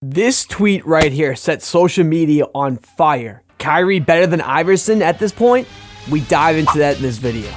This tweet right here set social media on fire. Kyrie better than Iverson at this point? We dive into that in this video.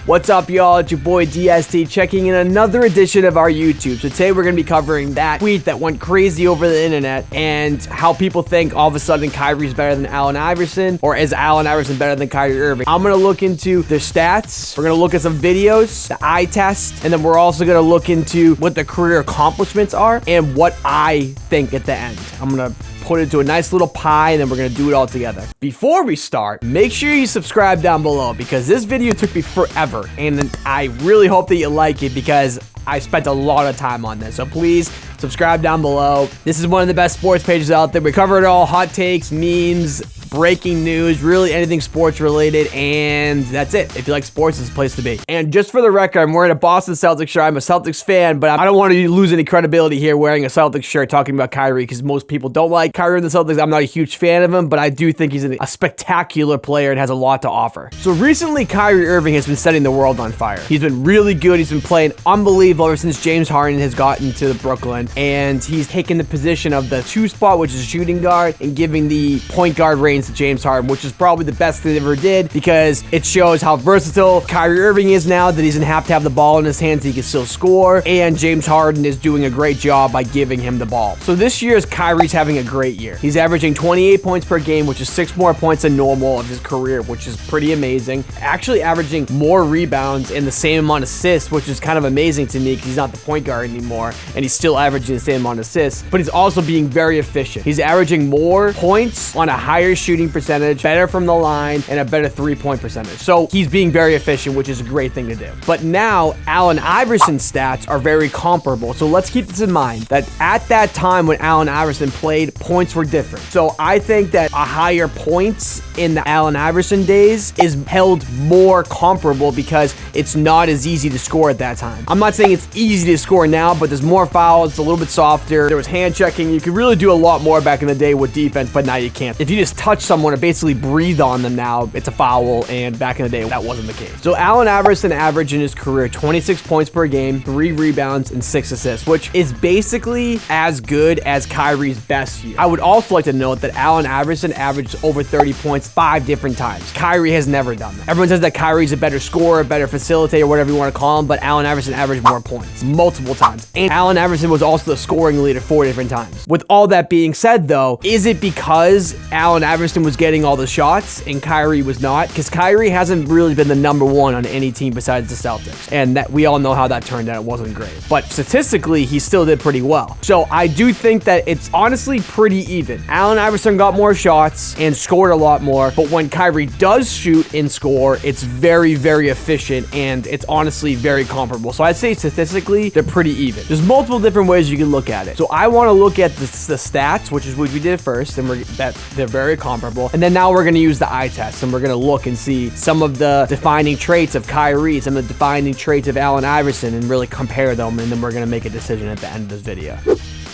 What's up, y'all? It's your boy DST checking in another edition of our YouTube. So today we're going to be covering that tweet that went crazy over the internet and how people think all of a sudden Kyrie's better than Allen Iverson, or is Allen Iverson better than Kyrie Irving. I'm going to look into their stats. We're going to look at some videos, the eye test, and then we're also going to look into what the career accomplishments are and what I think at the end. I'm going to put it into a nice little pie, and then we're going to do it all together. Before we start, make sure you subscribe down below because this video took me forever, and I really hope that you like it because I spent a lot of time on this. So please subscribe down below. This is one of the best sports pages out there. We cover it all: hot takes, memes, breaking news, really anything sports related, and that's it. If you like sports, it's a place to be. And just for the record, I'm wearing a Boston Celtics shirt. I'm a Celtics fan, but I don't want to lose any credibility here wearing a Celtics shirt talking about Kyrie because most people don't like Kyrie and the Celtics. I'm not a huge fan of him, but I do think he's a spectacular player and has a lot to offer. So recently, Kyrie Irving has been setting the world on fire. He's been really good. He's been playing unbelievable ever since James Harden has gotten to Brooklyn, and he's taken the position of the 2 spot, which is shooting guard, and giving the point guard reigns to James Harden, which is probably the best thing they ever did because it shows how versatile Kyrie Irving is now, that he doesn't have to have the ball in his hands, he can still score, and James Harden is doing a great job by giving him the ball. So this year's Kyrie's having a great year. He's averaging 28 points per game, which is 6 more points than normal of his career, which is pretty amazing. Actually averaging more rebounds and the same amount of assists, which is kind of amazing to me because he's not the point guard anymore, and he's still averaging the same amount of assists, but he's also being very efficient. He's averaging more points on a higher shooting percentage, better from the line, and a better 3-point percentage. So he's being very efficient, which is a great thing to do. But now Allen Iverson's stats are very comparable. So let's keep this in mind that at that time when Allen Iverson played, points were different. So I think that a higher points in the Allen Iverson days is held more comparable because it's not as easy to score at that time. I'm not saying it's easy to score now, but there's more fouls, it's a little bit softer. There was hand checking. You could really do a lot more back in the day with defense, but now you can't. If you just touch someone or basically breathe on them now, it's a foul, and back in the day, that wasn't the case. So Allen Iverson averaged in his career 26 points per game, 3 rebounds, and 6 assists, which is basically as good as Kyrie's best year. I would also like to note that Allen Iverson averaged over 30 points 5 different times. Kyrie has never done that. Everyone says that Kyrie's a better scorer, better facilitator, whatever you want to call him, but Allen Iverson averaged more points multiple times. And Allen Iverson was also the scoring leader 4 different times. With all that being said, though, is it because Allen Iverson was getting all the shots and Kyrie was not? Because Kyrie hasn't really been the number 1 on any team besides the Celtics, and that we all know how that turned out. It wasn't great, but statistically he still did pretty well. So I do think that it's honestly pretty even. Allen Iverson got more shots and scored a lot more, but when Kyrie does shoot and score, it's very, very efficient, and it's honestly very comparable. So I'd say statistically they're pretty even. There's multiple different ways you can look at it. So I want to look at the stats, which is what we did first, and that they're very comparable, and then now we're going to use the eye test, and we're going to look and see some of the defining traits of Kyrie, some of the defining traits of Allen Iverson, and really compare them, and then we're going to make a decision at the end of this video.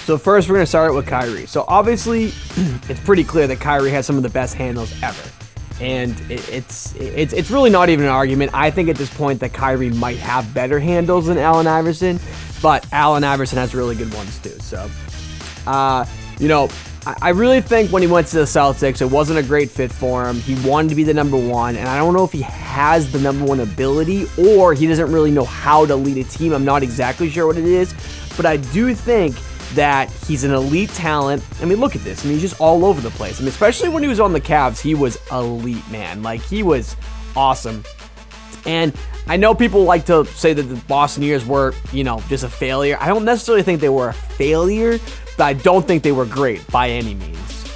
So first, we're going to start with Kyrie. So obviously, it's pretty clear that Kyrie has some of the best handles ever. And it's really not even an argument. I think at this point that Kyrie might have better handles than Allen Iverson, but Allen Iverson has really good ones too. So, I really think when he went to the Celtics, it wasn't a great fit for him. He wanted to be the number 1, and I don't know if he has the number 1 ability or he doesn't really know how to lead a team. I'm not exactly sure what it is, but I do think that he's an elite talent. I mean, look at this. I mean, he's just all over the place. I mean, especially when he was on the Cavs, he was elite, man. Like, he was awesome. And I know people like to say that the Boston years were, just a failure. I don't necessarily think they were a failure, but I don't think they were great by any means.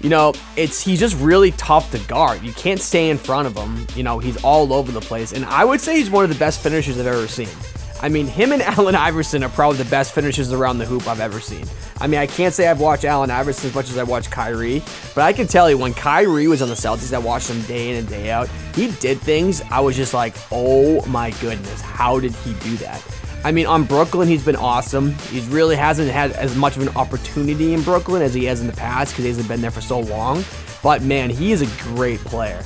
He's just really tough to guard. You can't stay in front of him. He's all over the place. And I would say he's one of the best finishers I've ever seen. I mean, him and Allen Iverson are probably the best finishers around the hoop I've ever seen. I mean, I can't say I've watched Allen Iverson as much as I watched Kyrie, but I can tell you when Kyrie was on the Celtics, I watched him day in and day out. He did things. I was just like, oh my goodness, how did he do that? I mean, on Brooklyn, he's been awesome. He really hasn't had as much of an opportunity in Brooklyn as he has in the past because he hasn't been there for so long. But man, he is a great player.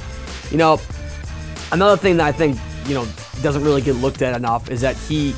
Another thing that I think doesn't really get looked at enough is that he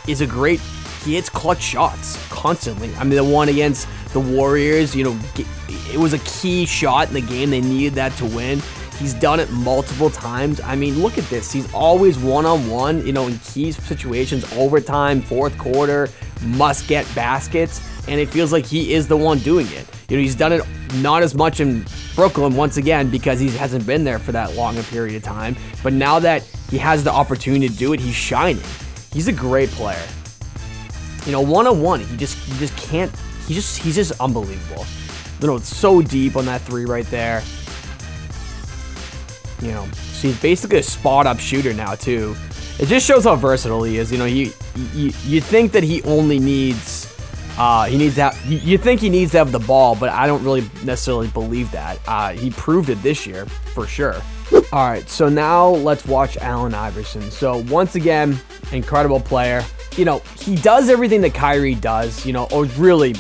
hits clutch shots constantly. I mean, the one against the Warriors, it was a key shot in the game. They needed that to win. He's done it multiple times. I mean, look at this. He's always one-on-one, in key situations, overtime, fourth quarter, must-get baskets, and it feels like he is the one doing it. He's done it not as much in Brooklyn, once again, because he hasn't been there for that long a period of time. But now that he has the opportunity to do it, he's shining. He's a great player. One-on-one, he just can't. He's just unbelievable. It's so deep on that three right there. So he's basically a spot-up shooter now too. It just shows how versatile he is. You think that he only needs. You think he needs to have the ball, but I don't really necessarily believe that. He proved it this year for sure. All right, so now let's watch Allen Iverson. So once again, incredible player. He does everything that Kyrie does, or really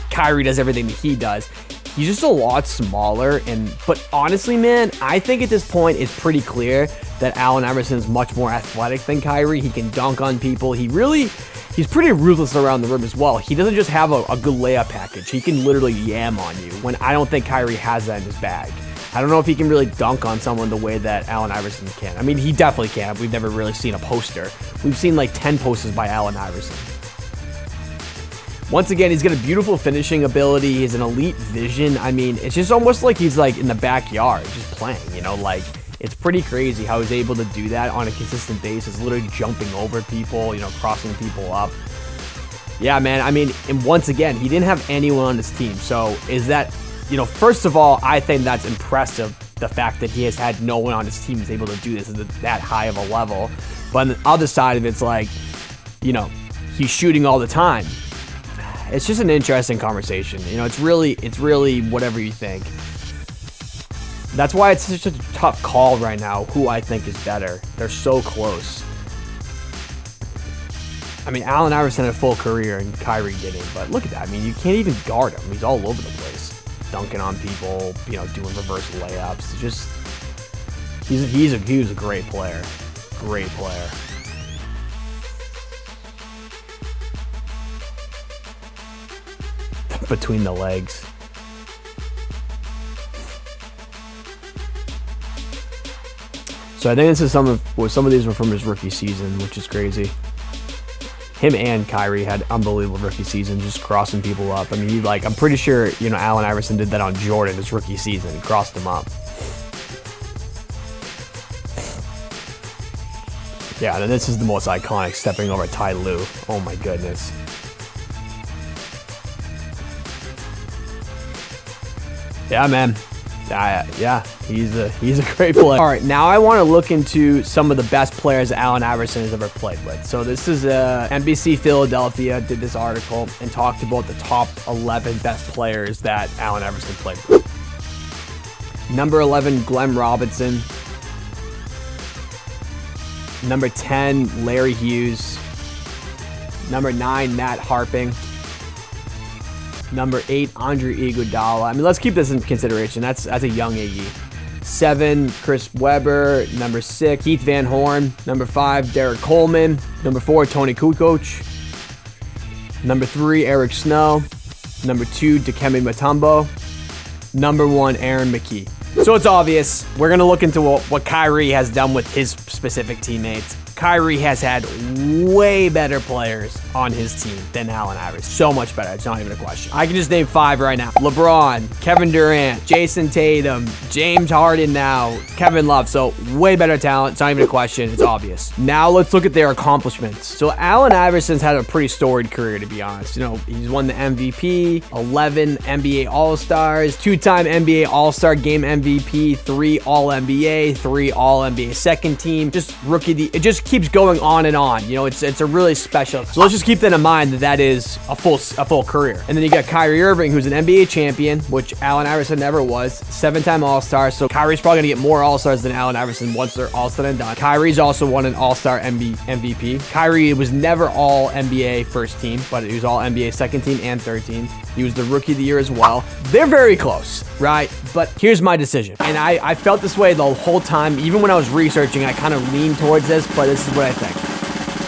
Kyrie does everything that he does. He's just a lot smaller, but honestly, man, I think at this point it's pretty clear that Allen Iverson is much more athletic than Kyrie. He can dunk on people. He's pretty ruthless around the rim as well. He doesn't just have a good layup package. He can literally yam on you, when I don't think Kyrie has that in his bag. I don't know if he can really dunk on someone the way that Allen Iverson can. I mean, he definitely can. We've never really seen a poster. We've seen like 10 posters by Allen Iverson. Once again, he's got a beautiful finishing ability. He has an elite vision. I mean, it's just almost like he's like in the backyard just playing, it's pretty crazy how he's able to do that on a consistent basis, literally jumping over people, crossing people up. Yeah, man. I mean, and once again, he didn't have anyone on his team. So is that, first of all, I think that's impressive. The fact that he has had no one on his team is able to do this at that high of a level. But on the other side of it's like, he's shooting all the time. It's just an interesting conversation. It's really whatever you think. That's why it's such a tough call right now, who I think is better. They're so close. I mean, Allen Iverson had a full career and Kyrie didn't, but look at that. I mean, you can't even guard him. He's all over the place. Dunking on people, doing reverse layups. He was a great player. Great player. Between the legs. So I think this is some of these were from his rookie season, which is crazy. Him and Kyrie had unbelievable rookie seasons, just crossing people up. I mean, I'm pretty sure, Allen Iverson did that on Jordan his rookie season. He crossed him up. Yeah, and then this is the most iconic, stepping over Ty Lue. Oh my goodness. Yeah, man. Yeah, he's a great player. All right, now I want to look into some of the best players Allen Iverson has ever played with. So this is NBC Philadelphia did this article and talked about the top 11 best players that Allen Iverson played with. Number 11, Glenn Robinson. Number 10, Larry Hughes. Number 9, Matt Harping. Number 8, Andre Iguodala. I mean, let's keep this in consideration. That's a young Iggy. 7, Chris Webber. Number 6, Keith Van Horn. Number 5, Derek Coleman. Number 4, Tony Kukoc. Number 3, Eric Snow. Number 2, Dikembe Mutombo. Number 1, Aaron McKee. So it's obvious. We're going to look into what Kyrie has done with his specific teammates. Kyrie has had way better players on his team than Allen Iverson. So much better. It's not even a question. I can just name 5 right now. LeBron, Kevin Durant, Jason Tatum, James Harden now, Kevin Love. So way better talent. It's not even a question. It's obvious. Now let's look at their accomplishments. So Allen Iverson's had a pretty storied career, to be honest. He's won the MVP, 11 NBA All-Stars, 2-time NBA All-Star Game MVP, 3 All-NBA, 3 All-NBA second team, just rookie. It just keeps going on and on. It's a really special. So let's just keep that in mind that is a full career. And then you got Kyrie Irving, who's an NBA champion, which Allen Iverson never was, 7-time All-Star. So Kyrie's probably gonna get more All-Stars than Allen Iverson once they're all said and done. Kyrie's also won an All-Star MVP. Kyrie was never all NBA first team, but he was all NBA second team and third team. He was the Rookie of the Year as well. They're very close, right? But here's my decision. And I felt this way the whole time. Even when I was researching, I kind of leaned towards this, but this is what I think.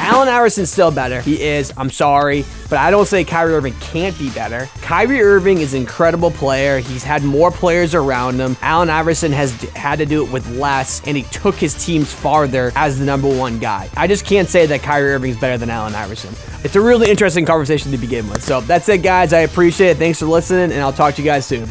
Allen Iverson's still better. He is. I'm sorry. But I don't say Kyrie Irving can't be better. Kyrie Irving is an incredible player. He's had more players around him. Allen Iverson has had to do it with less, and he took his teams farther as the number one guy. I just can't say that Kyrie Irving's better than Allen Iverson. It's a really interesting conversation to begin with. So that's it, guys. I appreciate it. Thanks for listening, and I'll talk to you guys soon.